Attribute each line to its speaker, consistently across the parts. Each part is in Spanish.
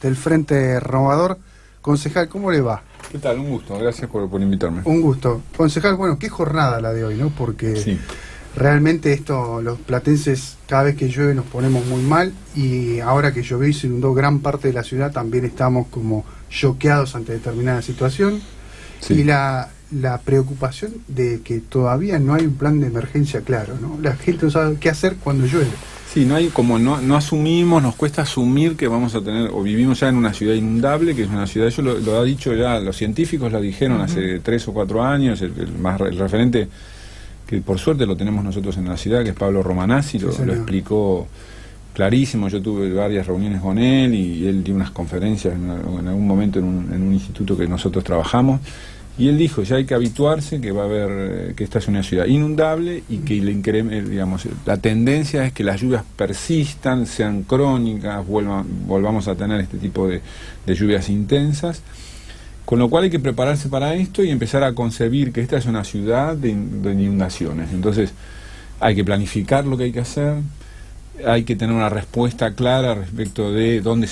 Speaker 1: del Frente Renovador. Concejal, ¿cómo le va?
Speaker 2: ¿Qué tal? Un gusto, gracias por invitarme.
Speaker 1: Un gusto. Concejal, bueno, qué jornada la de hoy, ¿no? Porque
Speaker 2: sí,
Speaker 1: realmente los platenses, cada vez que llueve nos ponemos muy mal, y ahora que llovió y se inundó gran parte de la ciudad, también estamos como choqueados ante determinada situación.
Speaker 2: sí.
Speaker 1: Y la preocupación de que todavía no hay un plan de emergencia claro, ¿no? La gente no sabe qué hacer cuando llueve.
Speaker 2: Sí, no hay, como no asumimos, nos cuesta asumir que vamos a tener, o vivimos ya en una ciudad inundable, que es una ciudad, eso lo ha dicho ya, los científicos lo dijeron hace 3 o 4 años, el referente que por suerte lo tenemos nosotros en la ciudad, que es Pablo Romanazzi, lo explicó clarísimo. Yo tuve varias reuniones con él y él dio unas conferencias en algún momento en un instituto que nosotros trabajamos. Y él dijo, ya hay que habituarse que va a haber, que esta es una ciudad inundable y que digamos, la tendencia es que las lluvias persistan, sean crónicas, volvamos a tener este tipo de lluvias intensas, con lo cual hay que prepararse para esto y empezar a concebir que esta es una ciudad de inundaciones. Entonces hay que planificar lo que hay que hacer, hay que tener una respuesta clara respecto de dónde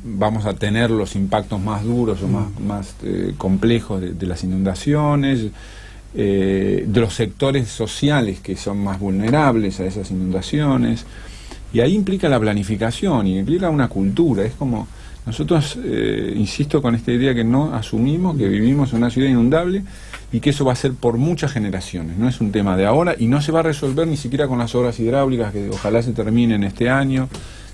Speaker 2: vamos a tener los impactos más duros o más complejos de las inundaciones, de los sectores sociales que son más vulnerables a esas inundaciones, y ahí implica la planificación y implica una cultura. Es como nosotros, insisto con esta idea que no asumimos que vivimos en una ciudad inundable y que eso va a ser por muchas generaciones, no es un tema de ahora y no se va a resolver ni siquiera con las obras hidráulicas que ojalá se terminen este año,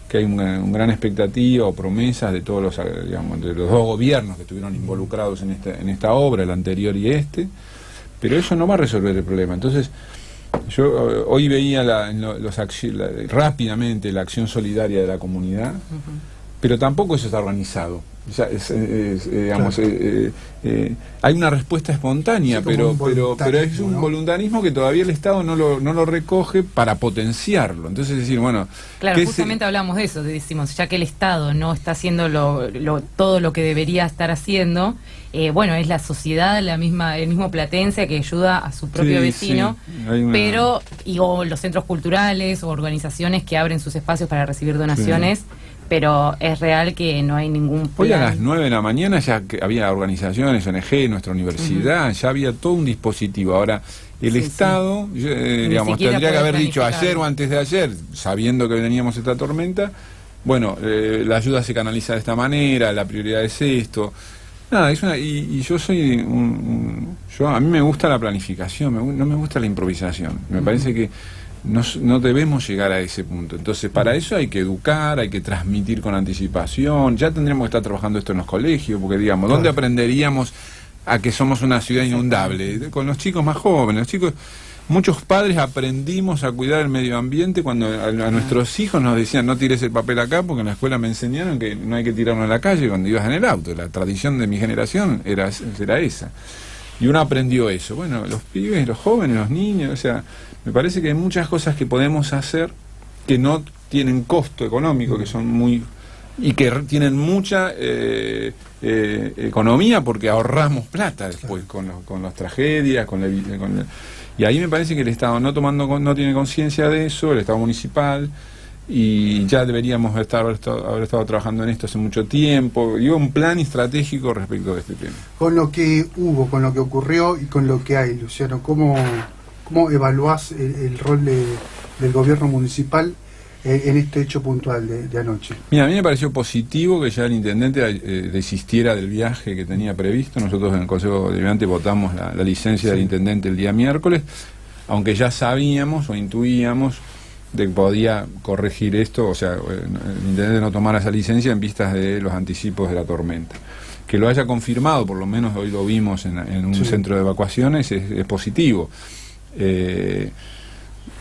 Speaker 2: que hay una gran expectativa o promesas de todos los, digamos, de los dos gobiernos que estuvieron involucrados en esta obra, el anterior y este, pero eso no va a resolver el problema. Entonces yo hoy veía rápidamente la acción solidaria de la comunidad, pero tampoco eso está organizado. O sea, digamos, hay una respuesta espontánea, sí, pero es un voluntarismo que todavía el Estado no lo recoge para potenciarlo. Entonces, decir, bueno...
Speaker 3: Claro, justamente hablamos de eso, decimos, ya que el Estado no está haciendo todo lo que debería estar haciendo, bueno, es la sociedad, el mismo platense que ayuda a su propio vecino, sí, o los centros culturales o organizaciones que abren sus espacios para recibir donaciones. Sí. Pero es real que no hay ningún plan.
Speaker 2: Hoy a las 9 de la mañana ya que había organizaciones, ONG, nuestra universidad, ya había todo un dispositivo. Ahora, el Estado, digamos, tendría que haber dicho ayer o antes de ayer, sabiendo que teníamos esta tormenta, bueno, la ayuda se canaliza de esta manera, la prioridad es esto. Nada, y yo soy a mí me gusta la planificación, no me gusta la improvisación. Me parece que no debemos llegar a ese punto. Entonces, para eso hay que educar, hay que transmitir con anticipación. Ya tendríamos que estar trabajando esto en los colegios, porque digamos, ¿dónde aprenderíamos a que somos una ciudad inundable? Con los chicos más jóvenes. Muchos padres aprendimos a cuidar el medio ambiente cuando a nuestros hijos nos decían no tires el papel acá, porque en la escuela me enseñaron que no hay que tirarlo en la calle cuando ibas en el auto. La tradición de mi generación era esa. Y uno aprendió eso. Bueno, los pibes, los jóvenes, los niños, o sea, me parece que hay muchas cosas que podemos hacer que no tienen costo económico, que son y que tienen mucha economía porque ahorramos plata después con las tragedias, y ahí me parece que el Estado no tiene conciencia de eso, el Estado municipal, y ya deberíamos haber estado trabajando en esto hace mucho tiempo. Digo, un plan estratégico respecto de este tema.
Speaker 1: Con lo que hubo, con lo que ocurrió y con lo que hay, Luciano, ¿cómo evaluás el rol del gobierno municipal en este hecho puntual de anoche?
Speaker 2: Mira, a mí me pareció positivo que ya el intendente desistiera del viaje que tenía previsto. Nosotros en el Consejo Deliberante votamos la licencia del intendente el día miércoles, aunque ya sabíamos o intuíamos de que podía corregir esto, o sea, el intendente no tomara esa licencia en vistas de los anticipos de la tormenta. Que lo haya confirmado, por lo menos hoy lo vimos en un centro de evacuaciones, es positivo.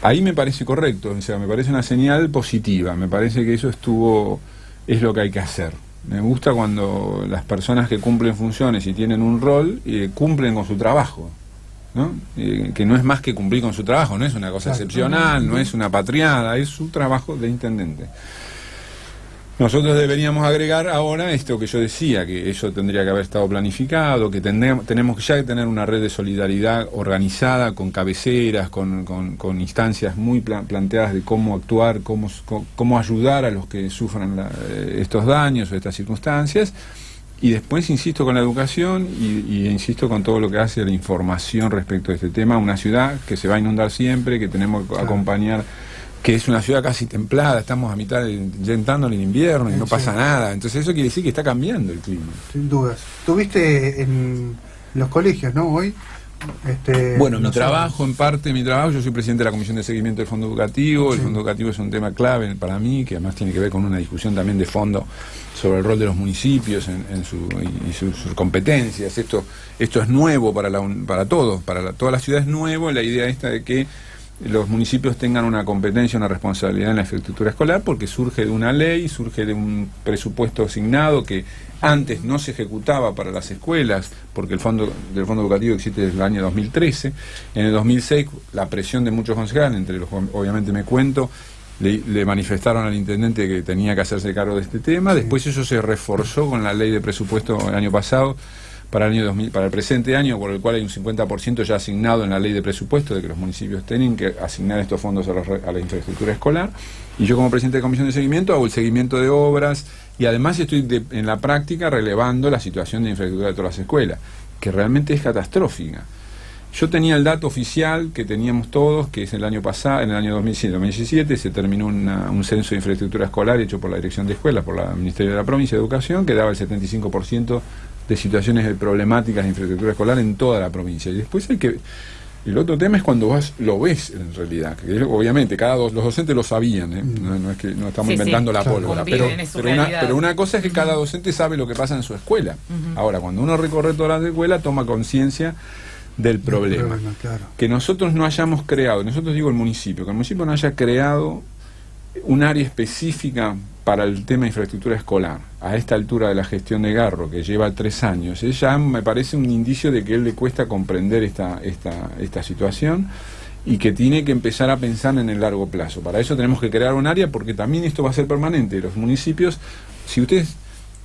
Speaker 2: Ahí me parece correcto, o sea, me parece una señal positiva, me parece que eso es lo que hay que hacer. Me gusta cuando las personas que cumplen funciones y tienen un rol, cumplen con su trabajo, ¿no? Que no es más que cumplir con su trabajo, no es una cosa excepcional, no es una patriada, es su trabajo de intendente. Nosotros deberíamos agregar ahora esto que yo decía, que eso tendría que haber estado planificado, que tenemos ya que tener una red de solidaridad organizada, con cabeceras, con instancias muy planteadas de cómo actuar, cómo ayudar a los que sufran estos daños o estas circunstancias. Y después insisto con la educación y insisto con todo lo que hace la información respecto a este tema. Una ciudad que se va a inundar siempre, que tenemos que acompañar, que es una ciudad casi templada, estamos a mitad ya entrando en el invierno y no pasa nada. Entonces eso quiere decir que está cambiando el clima.
Speaker 1: Sin dudas. Tuviste en los colegios, ¿no? Hoy.
Speaker 2: Bueno, mi trabajo, yo soy presidente de la Comisión de Seguimiento del Fondo Educativo. El Fondo Educativo es un tema clave para mí, que además tiene que ver con una discusión también de fondo sobre el rol de los municipios y sus competencias. Esto es nuevo para todos, toda la ciudad es nuevo, la idea esta de que los municipios tengan una competencia, una responsabilidad en la infraestructura escolar, porque surge de una ley, surge de un presupuesto asignado que antes no se ejecutaba para las escuelas, porque el fondo educativo existe desde el año 2013. En el 2006, la presión de muchos concejales, entre los obviamente me cuento, le manifestaron al intendente que tenía que hacerse cargo de este tema. Después eso se reforzó con la ley de presupuesto el año pasado, para el presente año, por el cual hay un 50% ya asignado en la ley de presupuesto de que los municipios tienen que asignar estos fondos a la infraestructura escolar. Y yo, como presidente de comisión de seguimiento, hago el seguimiento de obras y además estoy en la práctica relevando la situación de infraestructura de todas las escuelas, que realmente es catastrófica. Yo tenía el dato oficial que teníamos todos, que es el año pasado, en el año 2017, se terminó un censo de infraestructura escolar hecho por la Dirección de Escuelas, por el Ministerio de la Provincia de Educación, que daba el 75% de situaciones problemáticas de infraestructura escolar en toda la provincia. Y después el otro tema es cuando lo ves en realidad, que obviamente los docentes lo sabían, no es que no estamos inventando la pólvora, pero una cosa es que cada docente sabe lo que pasa en su escuela. Ahora, cuando uno recorre todas las escuelas, toma conciencia del problema.
Speaker 1: Claro.
Speaker 2: Que nosotros no hayamos creado, nosotros digo el municipio, que el municipio no haya creado un área específica para el tema de infraestructura escolar a esta altura de la gestión de Garro, que lleva 3 años, ya me parece un indicio de que a él le cuesta comprender esta situación y que tiene que empezar a pensar en el largo plazo. Para eso tenemos que crear un área, porque también esto va a ser permanente. Los municipios, si ustedes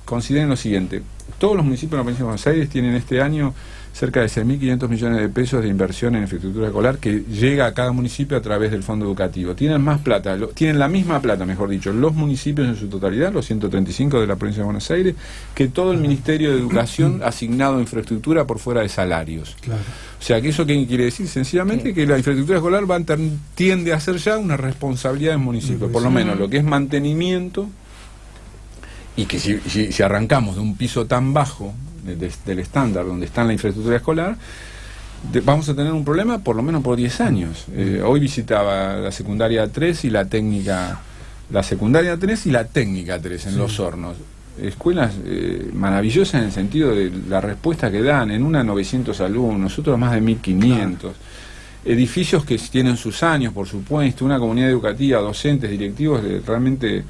Speaker 2: consideren lo siguiente, todos los municipios de la provincia de Buenos Aires tienen este año cerca de 6.500 millones de pesos de inversión en infraestructura escolar que llega a cada municipio a través del fondo educativo. Tienen más plata, tienen la misma plata, mejor dicho, los municipios en su totalidad, los 135 de la provincia de Buenos Aires, que todo el Ministerio de Educación asignado a infraestructura por fuera de salarios.
Speaker 1: Claro.
Speaker 2: O sea, que eso qué quiere decir sencillamente que la infraestructura escolar tiende a ser ya una responsabilidad del municipio, por lo menos lo que es mantenimiento, y que si arrancamos de un piso tan bajo del estándar donde está en la infraestructura escolar, vamos a tener un problema por lo menos por 10 años. Hoy visitaba la secundaria 3 y la técnica, la secundaria 3 y la técnica 3 en Los Hornos. Escuelas maravillosas en el sentido de la respuesta que dan, en una 900 alumnos, otros más de 1500. Edificios que tienen sus años, por supuesto, una comunidad educativa, docentes, directivos, realmente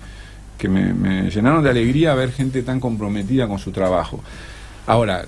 Speaker 2: que me llenaron de alegría ver gente tan comprometida con su trabajo. Ahora,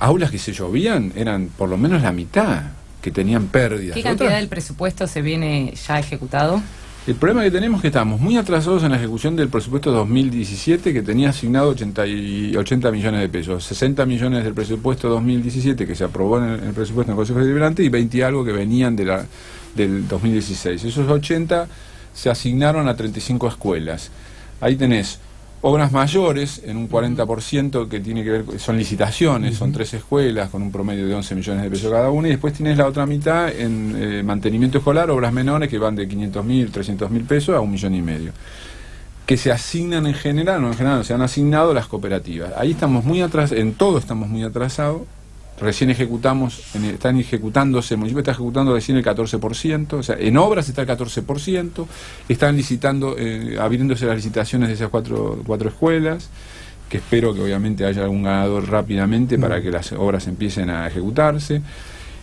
Speaker 2: aulas que se llovían eran por lo menos la mitad, que tenían pérdidas.
Speaker 3: ¿Qué cantidad del presupuesto se viene ya ejecutado?
Speaker 2: El problema que tenemos es que estamos muy atrasados en la ejecución del presupuesto 2017, que tenía asignado 80 millones de pesos. 60 millones del presupuesto 2017 que se aprobó en el presupuesto en el Consejo Deliberante y 20 y algo que venían del 2016. Esos 80 se asignaron a 35 escuelas. Ahí tenés obras mayores en un 40% que tiene que ver, son licitaciones, son 3 escuelas con un promedio de 11 millones de pesos cada una, y después tienes la otra mitad en mantenimiento escolar, obras menores que van de 500.000, 300.000 pesos a 1,5 millones, que se asignan en general, no en general, se han asignado las cooperativas. Ahí estamos muy atrás, en todo estamos muy atrasados. Recién están ejecutándose, el municipio está ejecutando recién el 14%, o sea, en obras está el 14%, están licitando, abriéndose las licitaciones de esas cuatro escuelas, que espero que obviamente haya algún ganador rápidamente para que las obras empiecen a ejecutarse.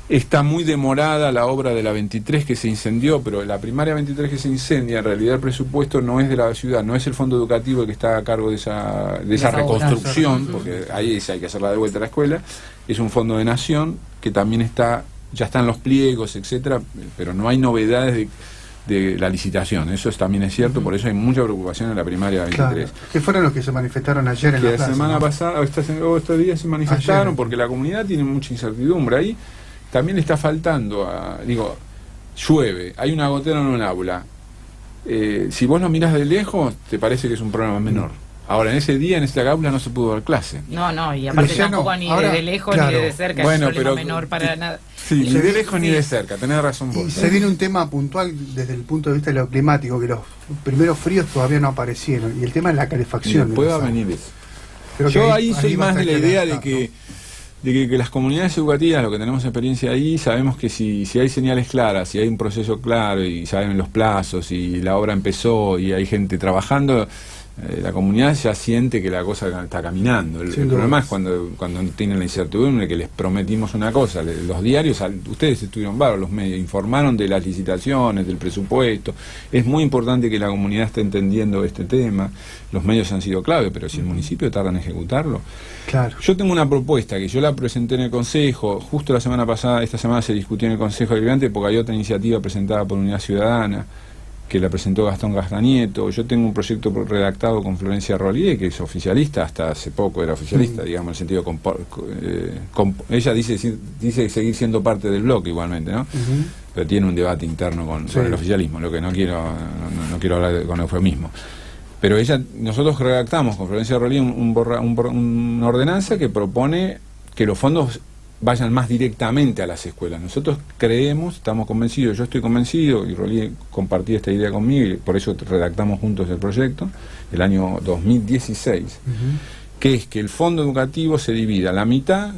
Speaker 2: Está muy demorada la obra de la 23 que se incendió, pero la primaria 23 que se incendia, en realidad el presupuesto no es de la ciudad, no es el fondo educativo el que está a cargo de esa reconstrucción, porque ahí hay que hacerla de vuelta a la escuela. Es un fondo de nación que también ya están los pliegos, etcétera, pero no hay novedades de la licitación. Eso también es cierto, por eso hay mucha preocupación en la primaria 23.
Speaker 1: Claro. ¿Qué fueron los que se manifestaron ayer en la plaza?
Speaker 2: La semana pasada, estos días se manifestaron
Speaker 1: ayer,
Speaker 2: porque la comunidad tiene mucha incertidumbre. Ahí también le está faltando, llueve, hay una gotera en un aula. Si vos lo mirás de lejos, te parece que es un problema menor. Ahora, en ese día, en esta aula, no se pudo dar clase.
Speaker 3: No, y aparte tampoco ni de lejos ni de cerca,
Speaker 2: bueno,
Speaker 3: es un problema menor para nada.
Speaker 2: Sí, ni de lejos ni de cerca, tenés razón vos.
Speaker 1: Y se viene un tema puntual desde el punto de vista de lo climático, que los primeros fríos todavía no aparecieron, y el tema es la calefacción.
Speaker 2: Puede venir eso.
Speaker 1: Creo
Speaker 2: Yo
Speaker 1: que
Speaker 2: ahí soy más de la idea de que las comunidades educativas, lo que tenemos experiencia ahí, sabemos que si hay señales claras, si hay un proceso claro y saben los plazos y la obra empezó y hay gente trabajando, la comunidad ya siente que la cosa está caminando. El problema es cuando tienen la incertidumbre, que les prometimos una cosa. Los diarios, ustedes estuvieron varios, los medios informaron de las licitaciones, del presupuesto. Es muy importante que la comunidad esté entendiendo este tema. Los medios han sido clave, pero si el municipio tarda en ejecutarlo.
Speaker 1: Claro.
Speaker 2: Yo tengo una propuesta que yo la presenté en el Consejo, justo la semana pasada, esta semana se discutió en el Consejo Deliberante porque hay otra iniciativa presentada por Unidad Ciudadana, que la presentó Gastón Castañeto. Yo tengo un proyecto redactado con Florencia Rollier, que es oficialista, hasta hace poco era oficialista, digamos, en el sentido ella dice seguir siendo parte del bloque igualmente, ¿no? Pero tiene un debate interno con el oficialismo, lo que no quiero hablar con eufemismo. Pero nosotros redactamos con Florencia Rollier una ordenanza que propone que los fondos vayan más directamente a las escuelas. Nosotros creemos, estamos convencidos, yo estoy convencido, y Rollier compartía esta idea conmigo, y por eso redactamos juntos el proyecto, el año 2016, que es que el fondo educativo se divida la mitad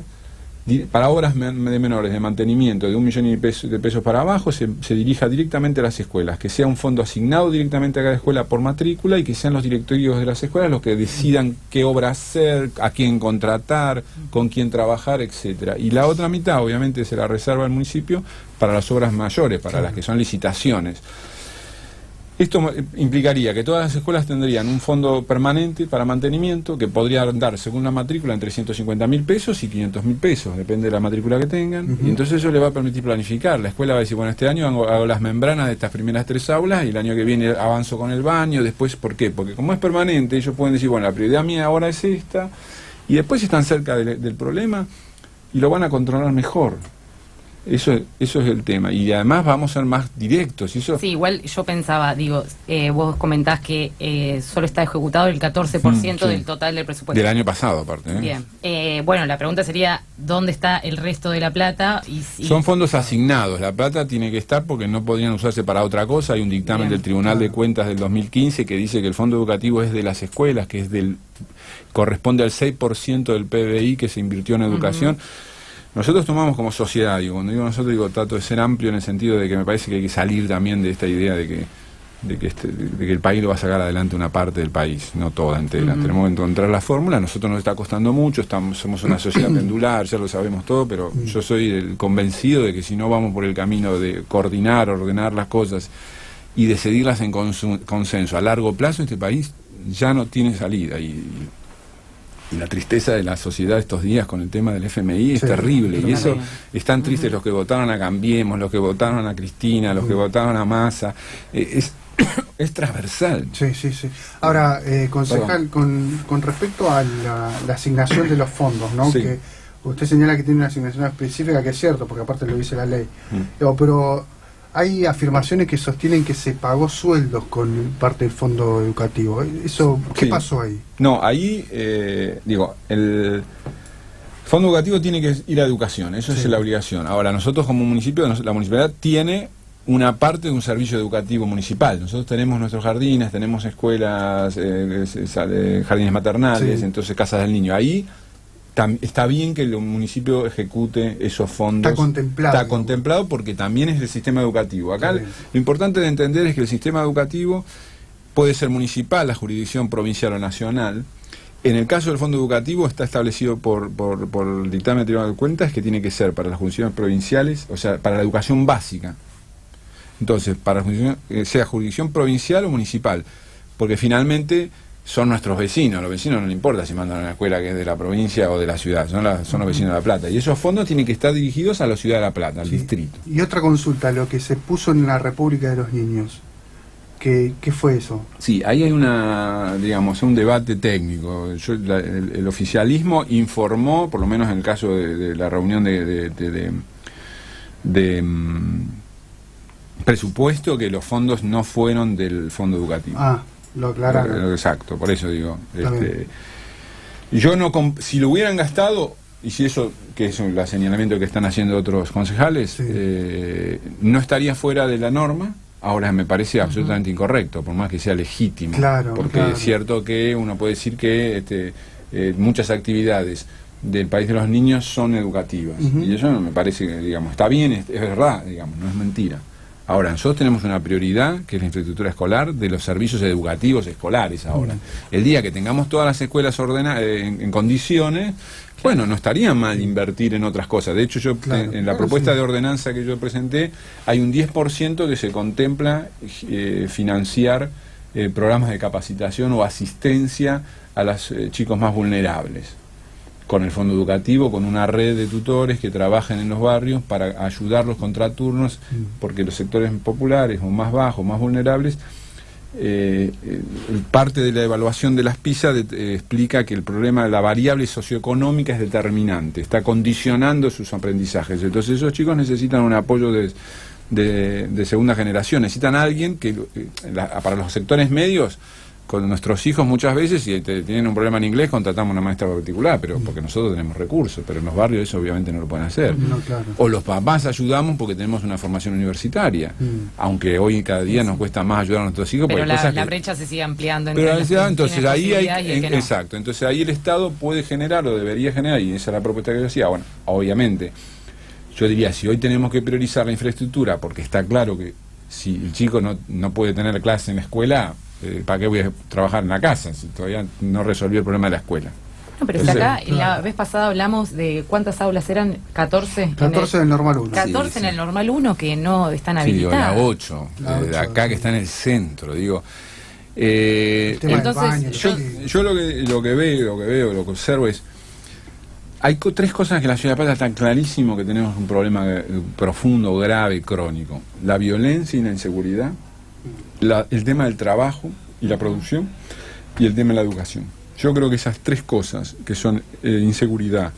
Speaker 2: para obras de menores de mantenimiento de 1 millón de pesos para abajo, se dirija directamente a las escuelas, que sea un fondo asignado directamente a cada escuela por matrícula y que sean los directorios de las escuelas los que decidan qué obra hacer, a quién contratar, con quién trabajar, etcétera. Y la otra mitad obviamente se la reserva el municipio para las obras mayores, para las que son licitaciones. Esto implicaría que todas las escuelas tendrían un fondo permanente para mantenimiento que podría dar, según la matrícula, entre 150.000 pesos y 500.000 pesos, depende de la matrícula que tengan, y entonces eso le va a permitir planificar. La escuela va a decir, bueno, este año hago las membranas de estas primeras 3 aulas y el año que viene avanzo con el baño, después, ¿por qué? Porque como es permanente, ellos pueden decir, bueno, la prioridad mía ahora es esta, y después están cerca del problema y lo van a controlar mejor. Eso es el tema, y además vamos a ser más directos. Sí,
Speaker 3: igual yo pensaba, vos comentás que solo está ejecutado el 14% del total del presupuesto.
Speaker 2: Del año pasado, aparte.
Speaker 3: Bien. Bueno, la pregunta sería, ¿dónde está el resto de la plata?
Speaker 2: Son fondos asignados, la plata tiene que estar porque no podrían usarse para otra cosa. Hay un dictamen del Tribunal de Cuentas del 2015 que dice que el fondo educativo es de las escuelas, que corresponde al 6% del PBI que se invirtió en educación. Nosotros tomamos como sociedad, cuando digo nosotros, trato de ser amplio en el sentido de que me parece que hay que salir también de esta idea de que el país lo va a sacar adelante una parte del país, no toda entera. Tenemos que encontrar la fórmula. A nosotros nos está costando mucho, somos una sociedad pendular, ya lo sabemos todo, pero yo soy el convencido de que si no vamos por el camino de coordinar, ordenar las cosas y decidirlas en consenso a largo plazo, este país ya no tiene salida. Y la tristeza de la sociedad estos días con el tema del FMI es terrible, y eso están tristes los que votaron a Cambiemos, los que votaron a Cristina, los que votaron a Massa, es transversal.
Speaker 1: Sí. Ahora, concejal, con respecto a la asignación de los fondos, ¿no? Que usted señala que tiene una asignación específica, que es cierto, porque aparte lo dice la ley, pero hay afirmaciones que sostienen que se pagó sueldos con parte del fondo educativo. ¿Eso qué pasó ahí?
Speaker 2: No, ahí, el fondo educativo tiene que ir a educación, eso es la obligación. Ahora, nosotros como municipio, la municipalidad tiene una parte de un servicio educativo municipal. Nosotros tenemos nuestros jardines, tenemos escuelas, jardines maternales, entonces casas del niño. Ahí está bien que el municipio ejecute esos fondos. Está contemplado porque también es el sistema educativo. Acá lo importante de entender es que el sistema educativo puede ser municipal, la jurisdicción provincial o nacional. En el caso del fondo educativo está establecido por el dictamen del Tribunal de Cuentas que tiene que ser para las jurisdicciones provinciales, o sea, para la educación básica. Entonces, para sea jurisdicción provincial o municipal, porque finalmente son nuestros vecinos. A los vecinos no les importa si mandan a una escuela que es de la provincia o de la ciudad, son los vecinos de La Plata. Y esos fondos tienen que estar dirigidos a la ciudad de La Plata, al distrito.
Speaker 1: Y otra consulta, lo que se puso en la República de los Niños, ¿qué fue eso? Sí,
Speaker 2: ahí hay un debate técnico. El oficialismo informó, por lo menos en el caso de la reunión de presupuesto, que los fondos no fueron del fondo educativo.
Speaker 1: Lo aclararon.
Speaker 2: Exacto, por eso digo. Yo no, si lo hubieran gastado, y si eso, que es el señalamiento que están haciendo otros concejales, no estaría fuera de la norma. Ahora me parece absolutamente incorrecto, por más que sea legítimo. Porque es cierto que uno puede decir que muchas actividades del país de los niños son educativas. Y eso me parece que, está bien, es verdad, no es mentira. Ahora, nosotros tenemos una prioridad, que es la infraestructura escolar, de los servicios educativos escolares ahora. El día que tengamos todas las escuelas en condiciones, bueno, no estaría mal invertir en otras cosas. De hecho, en la propuesta de ordenanza que yo presenté, hay un 10% que se contempla financiar programas de capacitación o asistencia a los chicos más vulnerables, con el fondo educativo, con una red de tutores que trabajen en los barrios para ayudarlos contra turnos, porque los sectores populares o más bajos, más vulnerables, parte de la evaluación de las PISA explica que el problema de la variable socioeconómica es determinante, está condicionando sus aprendizajes. Entonces esos chicos necesitan un apoyo de segunda generación, necesitan a alguien que para los sectores medios. Con nuestros hijos muchas veces, si tienen un problema en inglés, contratamos una maestra particular, pero porque nosotros tenemos recursos, pero en los barrios eso obviamente no lo pueden hacer. O los papás ayudamos porque tenemos una formación universitaria, aunque hoy cada día nos cuesta más ayudar a nuestros hijos.
Speaker 3: Pero la brecha se sigue ampliando.
Speaker 2: Entonces ahí exacto, entonces ahí el Estado puede generar o debería generar, y esa es la propuesta que yo decía. Bueno, obviamente, yo diría, si hoy tenemos que priorizar la infraestructura, porque está claro que si el chico no puede tener clase en la escuela, ¿para qué voy a trabajar en la casa si todavía no resolví el problema de la escuela?
Speaker 3: No, pero entonces, acá la vez pasada hablamos de cuántas aulas eran, 14.
Speaker 1: 14 en el normal 1.
Speaker 3: 14 en el normal 1 que no están habilitadas.
Speaker 2: La 8, de acá que está en el centro, digo.
Speaker 3: Entonces,
Speaker 2: yo lo que observo es, hay tres cosas que en la ciudad de La Plata está clarísimo que tenemos un problema profundo, grave, crónico: la violencia y la inseguridad, el tema del trabajo y la producción, y el tema de la educación. Yo creo que esas tres cosas, que son inseguridad,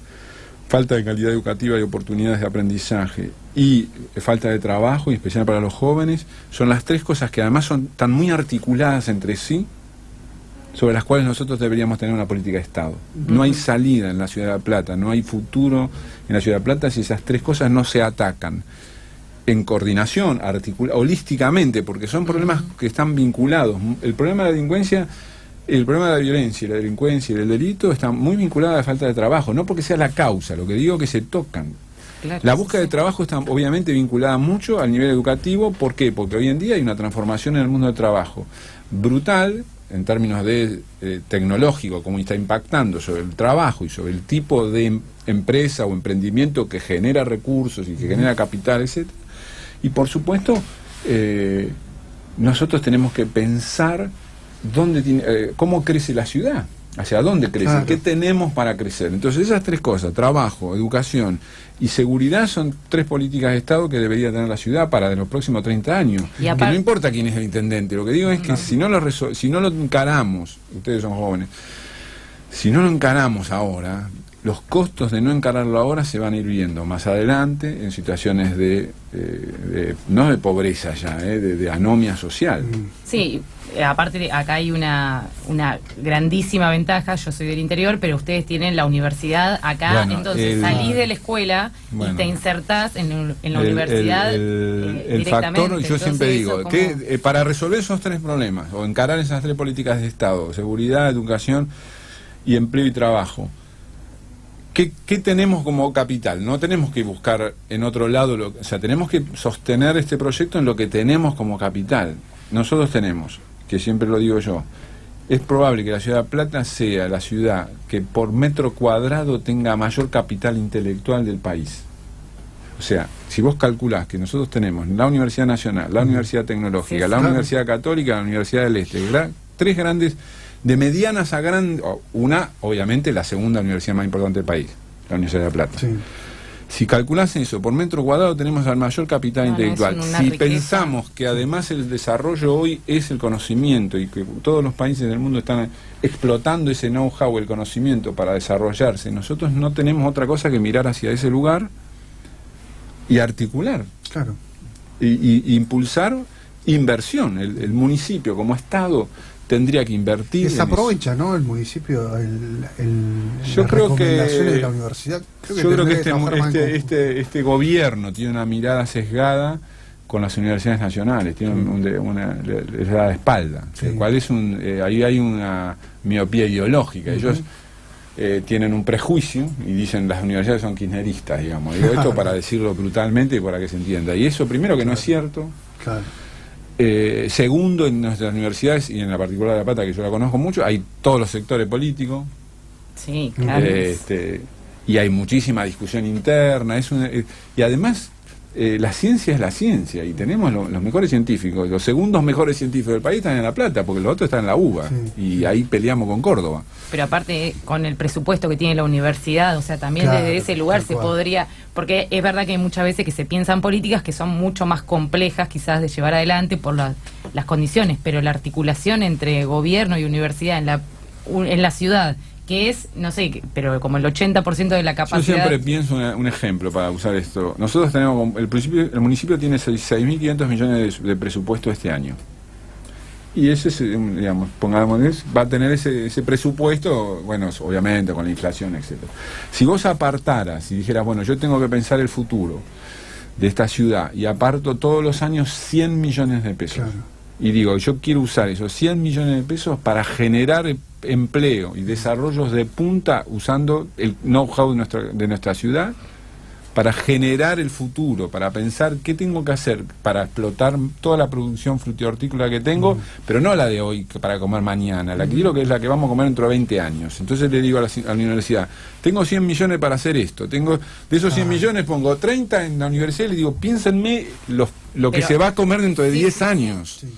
Speaker 2: falta de calidad educativa y oportunidades de aprendizaje, y falta de trabajo, y especial para los jóvenes, son las tres cosas que además están muy articuladas entre sí, sobre las cuales nosotros deberíamos tener una política de Estado. No hay salida en la ciudad de La Plata, no hay futuro en la ciudad de La Plata si esas tres cosas no se atacan en coordinación, holísticamente, porque son problemas que están vinculados. El problema de la delincuencia, el problema de la violencia y la delincuencia y el delito están muy vinculados a la falta de trabajo, no porque sea la causa, lo que digo que se tocan. Claro, la búsqueda de trabajo está obviamente vinculada mucho al nivel educativo. ¿Por qué? Porque hoy en día hay una transformación en el mundo del trabajo brutal, en términos de tecnológico, cómo está impactando sobre el trabajo y sobre el tipo de empresa o emprendimiento que genera recursos y que genera capital, etc. Y por supuesto, nosotros tenemos que pensar cómo crece la ciudad, hacia dónde crece, qué tenemos para crecer. Entonces esas tres cosas, trabajo, educación y seguridad, son tres políticas de Estado que debería tener la ciudad para los próximos 30 años. Que no importa quién es el intendente, lo que digo es que si no lo encaramos, ustedes son jóvenes, si no lo encaramos ahora, los costos de no encararlo ahora se van a ir viendo más adelante en situaciones no de pobreza ya, de anomia social.
Speaker 3: Sí, aparte acá hay una grandísima ventaja. Yo soy del interior, pero ustedes tienen la universidad acá, entonces salís de la escuela y te insertás en la universidad
Speaker 2: el factor, yo siempre digo que para resolver esos tres problemas o encarar esas tres políticas de Estado: seguridad, educación y empleo y trabajo, ¿qué tenemos como capital? No tenemos que buscar en otro lado, tenemos que sostener este proyecto en lo que tenemos como capital. Nosotros tenemos, que siempre lo digo yo, es probable que la ciudad de La Plata sea la ciudad que por metro cuadrado tenga mayor capital intelectual del país. O sea, si vos calculás que nosotros tenemos la Universidad Nacional, la Universidad Tecnológica, la Universidad Católica, la Universidad del Este, tres grandes De medianas a grandes, una, obviamente, la segunda universidad más importante del país, la Universidad de La Plata.
Speaker 1: Sí.
Speaker 2: Si calculás eso, por metro cuadrado tenemos al mayor capital intelectual. Si pensamos que además el desarrollo hoy es el conocimiento y que todos los países del mundo están explotando ese know-how, el conocimiento para desarrollarse, nosotros no tenemos otra cosa que mirar hacia ese lugar y articular.
Speaker 1: Claro.
Speaker 2: Y impulsar inversión. El municipio como Estado tendría que invertir.
Speaker 1: Desaprovecha, ¿no? El municipio,
Speaker 2: yo
Speaker 1: las
Speaker 2: creo
Speaker 1: recomendaciones de la universidad.
Speaker 2: Yo creo que este gobierno tiene una mirada sesgada con las universidades nacionales, tiene les da la espalda,
Speaker 1: Sí.
Speaker 2: cual es ahí hay una miopía ideológica. Ellos tienen un prejuicio y dicen las universidades son kirchneristas, digamos. Digo esto para decirlo brutalmente y para que se entienda. Y eso primero que no es cierto.
Speaker 1: Claro.
Speaker 2: Segundo, en nuestras universidades y en la particular de La Plata, que yo la conozco mucho, hay todos los sectores políticos.
Speaker 3: Sí, claro.
Speaker 2: Y hay muchísima discusión interna. Y además, la ciencia es la ciencia y tenemos los mejores científicos. Los segundos mejores científicos del país están en La Plata, porque los otros están en la UBA. Sí. Y ahí peleamos con Córdoba.
Speaker 3: Pero aparte, con el presupuesto que tiene la universidad, o sea, también
Speaker 1: claro,
Speaker 3: desde ese lugar se podría... Porque es verdad que hay muchas veces que se piensan políticas que son mucho más complejas quizás de llevar adelante por las condiciones, pero la articulación entre gobierno y universidad en la ciudad, que es, no sé, pero como el 80% de la capacidad...
Speaker 2: Yo siempre pienso un ejemplo para usar esto. Nosotros tenemos, el municipio tiene 6.500 millones de presupuesto este año. Y ese, digamos, pongamos, va a tener ese presupuesto, bueno, obviamente con la inflación, etcétera. Si vos apartaras y dijeras, bueno, yo tengo que pensar el futuro de esta ciudad y aparto todos los años 100 millones de pesos. Claro. Y digo, yo quiero usar esos 100 millones de pesos para generar empleo y desarrollos de punta usando el know-how de nuestra ciudad, para generar el futuro, para pensar qué tengo que hacer para explotar toda la producción frutihortícola que tengo, pero no la de hoy para comer mañana, la que quiero, que es la que vamos a comer dentro de 20 años. Entonces le digo a la universidad, tengo 100 millones para hacer esto, de esos 100 millones pongo 30 en la universidad y le digo, piénsenme lo que se va a comer dentro de 10 años. Sí.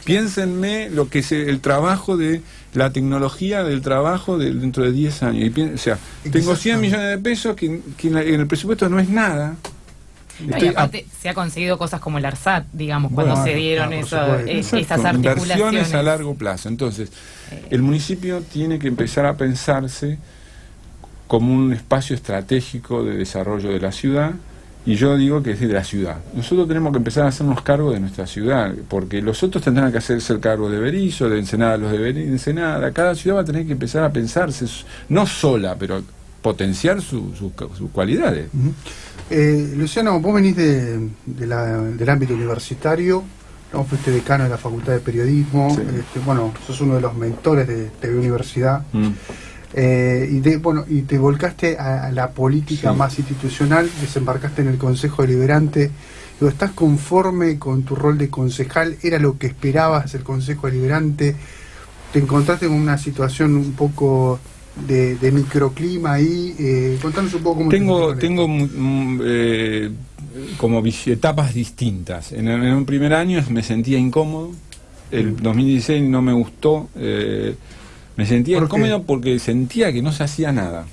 Speaker 2: Piénsenme lo que el trabajo de la tecnología del trabajo dentro de 10 años. O sea, tengo 100 millones de pesos que en el presupuesto no es nada.
Speaker 3: No, y aparte se ha conseguido cosas como el ARSAT, digamos, cuando se dieron esas articulaciones.
Speaker 2: Inversiones a largo plazo. Entonces, el municipio tiene que empezar a pensarse como un espacio estratégico de desarrollo de la ciudad. Y yo digo que es de la ciudad. Nosotros tenemos que empezar a hacernos cargo de nuestra ciudad, porque los otros tendrán que hacerse el cargo de Berisso, de Ensenada, los de Ensenada. Cada ciudad va a tener que empezar a pensarse, no sola, pero potenciar sus cualidades.
Speaker 1: Luciano, vos venís del ámbito universitario, ¿no? Fuiste decano de la Facultad de Periodismo, sí. Bueno, sos uno de los mentores de TV Universidad. Y te volcaste a la política más institucional, desembarcaste en el Consejo Deliberante. ¿Estás conforme con tu rol de concejal? ¿Era lo que esperabas el Consejo Deliberante? ¿Te encontraste en una situación un poco de microclima ahí? Contanos un poco cómo
Speaker 2: tengo como etapas distintas. En un primer año me sentía incómodo. El 2016 no me gustó. Me sentía incómodo porque sentía que no se hacía nada.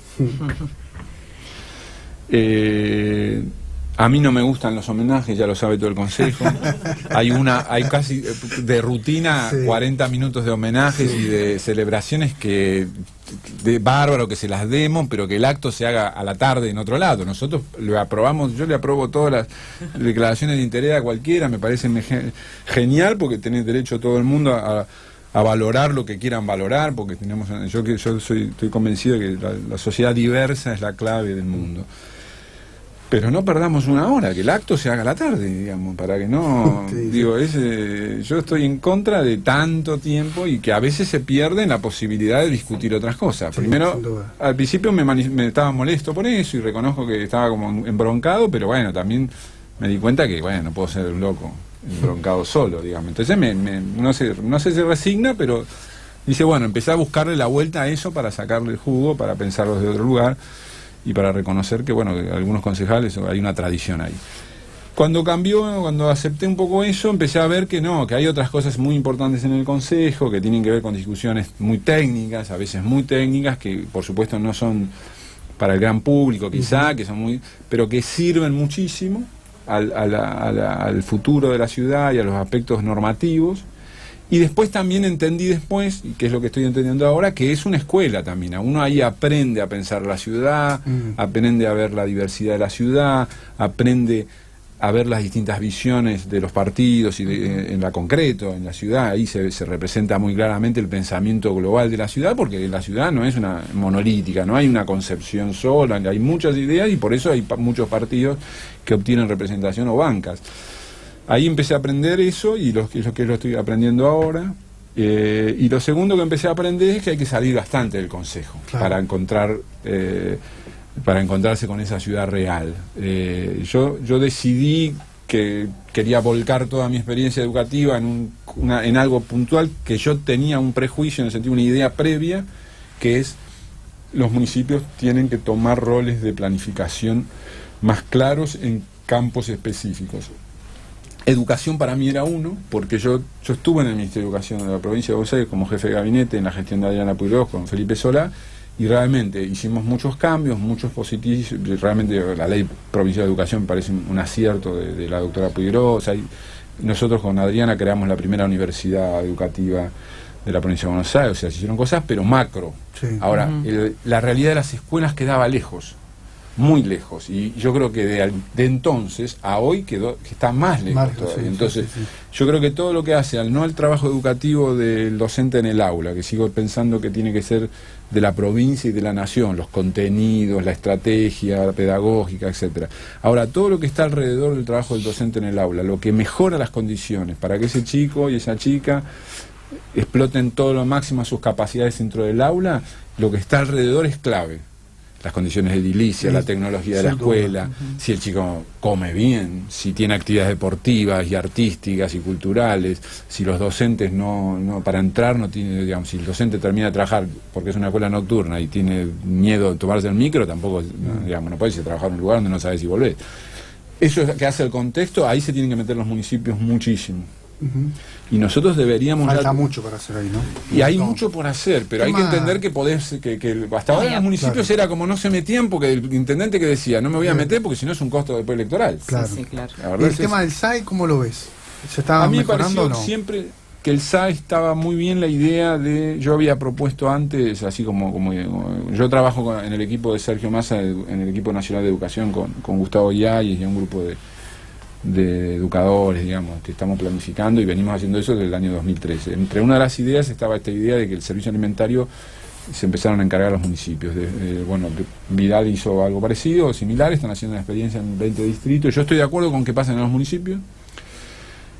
Speaker 2: A mí no me gustan los homenajes, ya lo sabe todo el consejo. Hay casi de rutina 40 minutos de homenajes y de celebraciones de bárbaro que se las demos, pero que el acto se haga a la tarde en otro lado. Nosotros lo aprobamos, yo le apruebo todas las declaraciones de interés a cualquiera, me parece genial porque tenés derecho todo el mundo a valorar lo que quieran valorar, porque estoy convencido de que la sociedad diversa es la clave del mundo. Pero no perdamos una hora, que el acto se haga a la tarde, digamos, para que no... yo estoy en contra de tanto tiempo y que a veces se pierde la posibilidad de discutir otras cosas. Primero, al principio me estaba molesto por eso y reconozco que estaba como embroncado, pero bueno, también me di cuenta que, bueno, no puedo ser un loco embroncado solo, digamos. Entonces no sé si resigna, pero dice, bueno, empecé a buscarle la vuelta a eso para sacarle el jugo, para pensarlo de otro lugar y para reconocer que, bueno, que algunos concejales hay una tradición ahí. Cuando cambió, cuando acepté un poco eso, empecé a ver que no, que hay otras cosas muy importantes en el Consejo, que tienen que ver con discusiones muy técnicas, a veces muy técnicas, que por supuesto no son para el gran público quizá, que son muy, pero que sirven muchísimo al futuro de la ciudad y a los aspectos normativos. Y después también entendí después, y que es lo que estoy entendiendo ahora, que es una escuela también. Uno ahí aprende a pensar la ciudad, aprende a ver la diversidad de la ciudad, aprende a ver las distintas visiones de los partidos y en la concreto, en la ciudad. Ahí se representa muy claramente el pensamiento global de la ciudad, porque la ciudad no es una monolítica, no hay una concepción sola, hay muchas ideas y por eso hay muchos partidos que obtienen representación o bancas. Ahí empecé a aprender eso y es lo que lo estoy aprendiendo ahora. Y lo segundo que empecé a aprender es que hay que salir bastante del Consejo, claro, para encontrarse con esa ciudad real. Yo decidí que quería volcar toda mi experiencia educativa en algo puntual, que yo tenía un prejuicio, en el sentido, una idea previa, que es los municipios tienen que tomar roles de planificación más claros en campos específicos. Educación para mí era uno, porque yo estuve en el Ministerio de Educación de la provincia de Buenos Aires como jefe de gabinete en la gestión de Adriana Puigros con Felipe Solá, y realmente hicimos muchos cambios, muchos positivos. Realmente la ley provincial de educación me parece un acierto de la doctora Puigros. Nosotros con Adriana creamos la primera universidad educativa de la provincia de Buenos Aires, o sea, se hicieron cosas, pero macro. Sí. Ahora, la realidad de las escuelas quedaba lejos, muy lejos, y yo creo que de entonces a hoy que está más lejos todavía. Sí, entonces, sí. Yo creo que todo lo que hace al trabajo educativo del docente en el aula, que sigo pensando que tiene que ser de la provincia y de la nación, los contenidos, la estrategia pedagógica, etcétera. Ahora, todo lo que está alrededor del trabajo del docente en el aula, lo que mejora las condiciones para que ese chico y esa chica exploten todo lo máximo a sus capacidades dentro del aula, lo que está alrededor es clave. Las condiciones de edilicia, la tecnología de la escuela, si el chico come bien, si tiene actividades deportivas y artísticas y culturales, si los docentes no para entrar no tiene, digamos, si el docente termina de trabajar porque es una escuela nocturna y tiene miedo de tomarse el micro, tampoco, digamos, no puede irse a trabajar en un lugar donde no sabe si volver. Eso es que hace el contexto, ahí se tienen que meter los municipios muchísimo. Y nosotros deberíamos...
Speaker 1: Falta mucho para hacer ahí, ¿no?
Speaker 2: Y hay mucho por hacer, pero hay que entender que podés, que hasta ahora en los municipios era como no se metían, porque el intendente que decía, no me voy a meter porque si no es un costo después electoral.
Speaker 1: Claro. Sí, claro. ¿Y el tema del SAE cómo lo ves? ¿Se estaba mejorando o no?
Speaker 2: Siempre que el SAE estaba muy bien la idea de... Yo había propuesto antes, así como yo trabajo en el equipo de Sergio Massa, en el equipo nacional de educación con Gustavo Yáñez y un grupo de educadores, digamos, que estamos planificando y venimos haciendo eso desde el año 2013. Entre una de las ideas estaba esta idea de que el servicio alimentario se empezaron a encargar a los municipios. Vidal hizo algo parecido, similar, están haciendo una experiencia en 20 distritos. Yo estoy de acuerdo con que pasen en los municipios.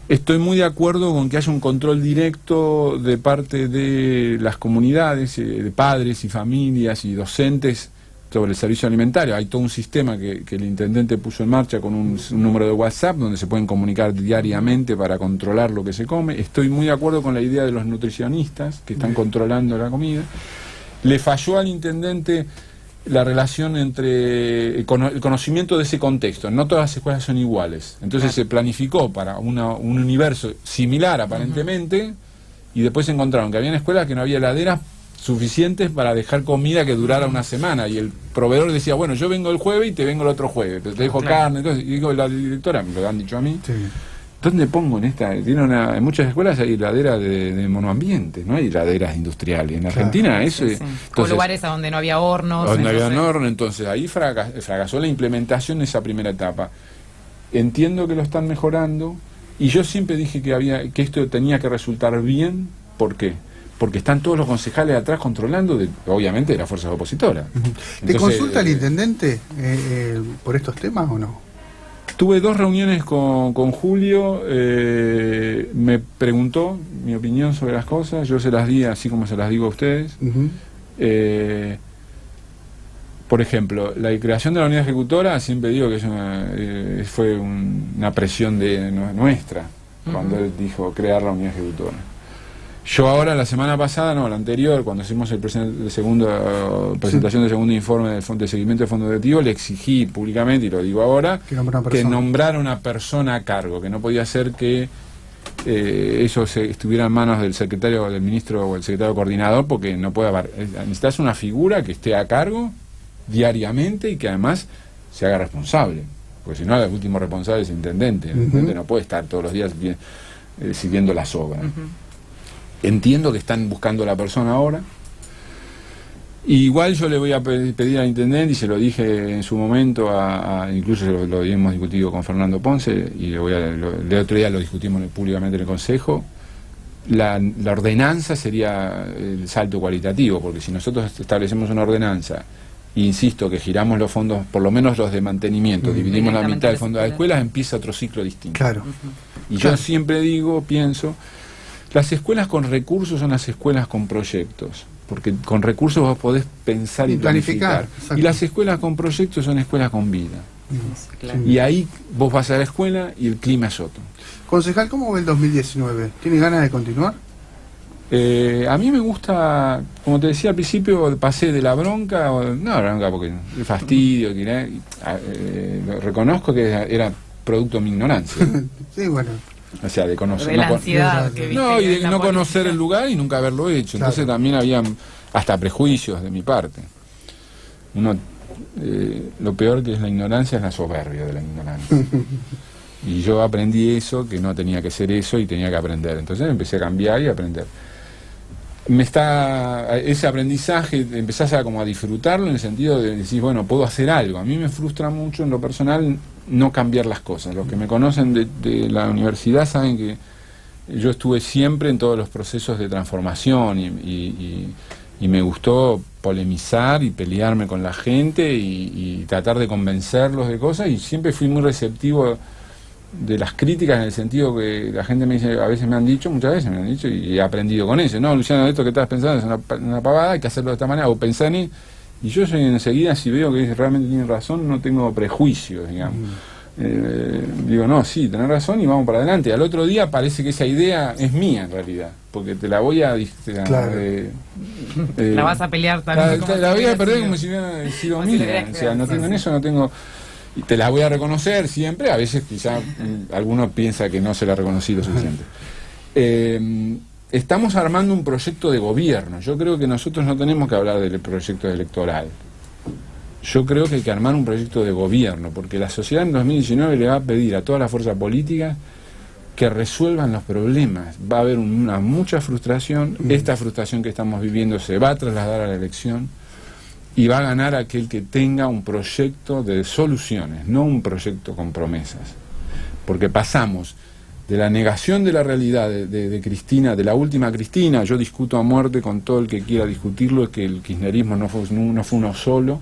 Speaker 2: Estoy muy de acuerdo con que haya un control directo de parte de las comunidades, de padres y familias y docentes, sobre el servicio alimentario. Hay todo un sistema que el intendente puso en marcha con un número de WhatsApp donde se pueden comunicar diariamente para controlar lo que se come. Estoy muy de acuerdo con la idea de los nutricionistas que están controlando la comida. Le falló al intendente la relación entre el conocimiento de ese contexto. No todas las escuelas son iguales. Entonces se planificó para un universo similar aparentemente, y después se encontraron que había escuelas que no había heladeras suficientes para dejar comida que durara una semana, y el proveedor decía, bueno, yo vengo el jueves y te vengo el otro jueves, pero te dejo carne. Entonces, y digo, la directora, me lo han dicho a mí, ¿dónde pongo en esta? En muchas escuelas hay heladeras de monoambiente, no hay heladeras industriales. En Argentina eso...
Speaker 3: Entonces, o lugares a donde no había hornos.
Speaker 2: Donde había hornos, entonces ahí fracasó la implementación de esa primera etapa. Entiendo que lo están mejorando, y yo siempre dije que esto tenía que resultar bien. ¿Por qué? Porque están todos los concejales atrás controlando, obviamente, de las fuerzas opositoras.
Speaker 1: ¿Te consulta el intendente por estos temas o no?
Speaker 2: Tuve 2 reuniones con Julio, me preguntó mi opinión sobre las cosas, yo se las di así como se las digo a ustedes. Por ejemplo, la creación de la unidad ejecutora, siempre digo que fue una presión nuestra, cuando él dijo crear la unidad ejecutora. Yo ahora, la semana pasada, no, la anterior, cuando hicimos presentación del segundo informe del Fondo de Seguimiento del Fondo Directivo, le exigí públicamente, y lo digo ahora, que nombrara una persona a cargo, que no podía ser que eso estuviera en manos del secretario, del ministro o el secretario coordinador, porque no puede haber. Necesitas una figura que esté a cargo diariamente y que además se haga responsable, porque si no, el último responsable es el intendente. El intendente no puede estar todos los días siguiendo las obras. Entiendo que están buscando a la persona ahora. Y igual yo le voy a pedir al intendente, y se lo dije en su momento, incluso lo hemos discutido con Fernando Ponce, y el otro día lo discutimos públicamente en el Consejo, la ordenanza sería el salto cualitativo, porque si nosotros establecemos una ordenanza, insisto, que giramos los fondos, por lo menos los de mantenimiento, dividimos la mitad del fondo de las escuelas, empieza otro ciclo distinto. Y yo siempre pienso, las escuelas con recursos son las escuelas con proyectos, porque con recursos vos podés pensar y planificar. Y las escuelas con proyectos son escuelas con vida. Y ahí vos vas a la escuela y el clima es otro.
Speaker 1: Concejal, ¿cómo ve el 2019? ¿Tiene ganas de continuar?
Speaker 2: A mí me gusta, como te decía al principio, pasé de la bronca, porque el fastidio, reconozco que era producto de mi ignorancia.
Speaker 1: Sí, bueno.
Speaker 2: O sea, de conocer.
Speaker 3: De la ansiedad que viste.
Speaker 2: No, y de no conocer el lugar y nunca haberlo hecho.
Speaker 1: Claro.
Speaker 2: Entonces también había hasta prejuicios de mi parte. Lo peor que es la ignorancia es la soberbia de la ignorancia. Y yo aprendí eso, que no tenía que ser eso y tenía que aprender. Entonces empecé a cambiar y a aprender. Ese aprendizaje empezás a disfrutarlo en el sentido de decir, bueno, puedo hacer algo. A mí me frustra mucho en lo personal no cambiar las cosas. Los que me conocen de la universidad saben que yo estuve siempre en todos los procesos de transformación y me gustó polemizar y pelearme con la gente y tratar de convencerlos de cosas, y siempre fui muy receptivo de las críticas, en el sentido que la gente me dice, muchas veces me han dicho, y he aprendido con eso. No, Luciano, esto que estás pensando es una pavada, hay que hacerlo de esta manera, o pensar en... Y yo soy enseguida, si veo que realmente tienen razón, no tengo prejuicios, digamos. Digo, no, sí, tenés razón y vamos para adelante. Al otro día parece que esa idea es mía en realidad, porque te la voy a...
Speaker 3: la vas a pelear también.
Speaker 2: La voy a perder como si hubiera sido mía. O sea, no tengo en eso, no tengo... Y te la voy a reconocer siempre, a veces quizá alguno piensa que no se la ha reconocido suficiente. Estamos armando un proyecto de gobierno. Yo creo que nosotros no tenemos que hablar del proyecto electoral. Yo creo que hay que armar un proyecto de gobierno, porque la sociedad en 2019 le va a pedir a todas las fuerzas políticas que resuelvan los problemas. Va a haber mucha frustración. Esta frustración que estamos viviendo se va a trasladar a la elección. Y va a ganar aquel que tenga un proyecto de soluciones, no un proyecto con promesas. Porque pasamos de la negación de la realidad de Cristina, de la última Cristina, yo discuto a muerte con todo el que quiera discutirlo, que el kirchnerismo no fue uno solo,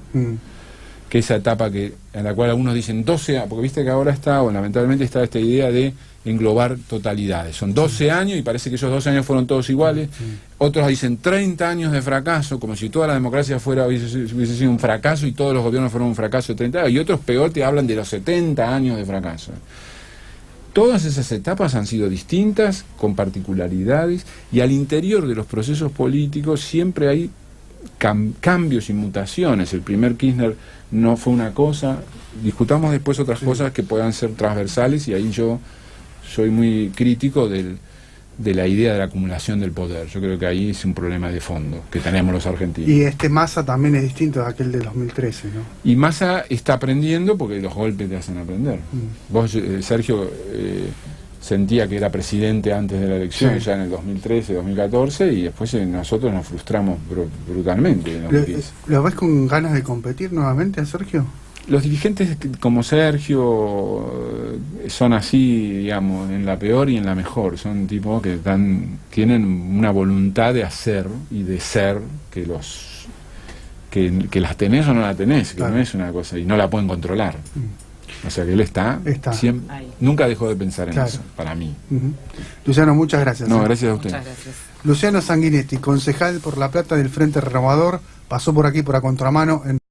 Speaker 2: que esa etapa en la cual algunos dicen 12 años, porque viste que ahora lamentablemente está esta idea de englobar totalidades. Son 12 años y parece que esos 12 años fueron todos iguales. Otros dicen 30 años de fracaso, como si toda la democracia hubiese sido un fracaso y todos los gobiernos fueron un fracaso de 30 años. Y otros, peor, te hablan de los 70 años de fracaso. Todas esas etapas han sido distintas, con particularidades, y al interior de los procesos políticos siempre hay cambios y mutaciones. El primer Kirchner no fue una cosa, discutamos después otras cosas que puedan ser transversales, y ahí yo soy muy crítico de la idea de la acumulación del poder. Yo creo que ahí es un problema de fondo que tenemos los argentinos.
Speaker 1: Y Massa también es distinto de aquel de 2013, ¿no?
Speaker 2: Y Massa está aprendiendo porque los golpes te hacen aprender. Vos, Sergio, sentía que era presidente antes de la elección, ya en el 2013, 2014, y después nosotros nos frustramos brutalmente en 2015.
Speaker 1: ¿Lo ves con ganas de competir nuevamente a Sergio?
Speaker 2: Los dirigentes como Sergio son así, digamos, en la peor y en la mejor. Son tipos que tienen una voluntad de hacer y de ser que que las tenés o no la tenés, que no es una cosa, y no la pueden controlar. O sea que él está. Siempre, nunca dejó de pensar en eso, para mí.
Speaker 1: Luciano, muchas gracias.
Speaker 2: No, gracias a usted.
Speaker 3: Muchas gracias.
Speaker 1: Luciano Sanguinetti, concejal por La Plata del Frente Renovador, pasó por aquí por A Contramano en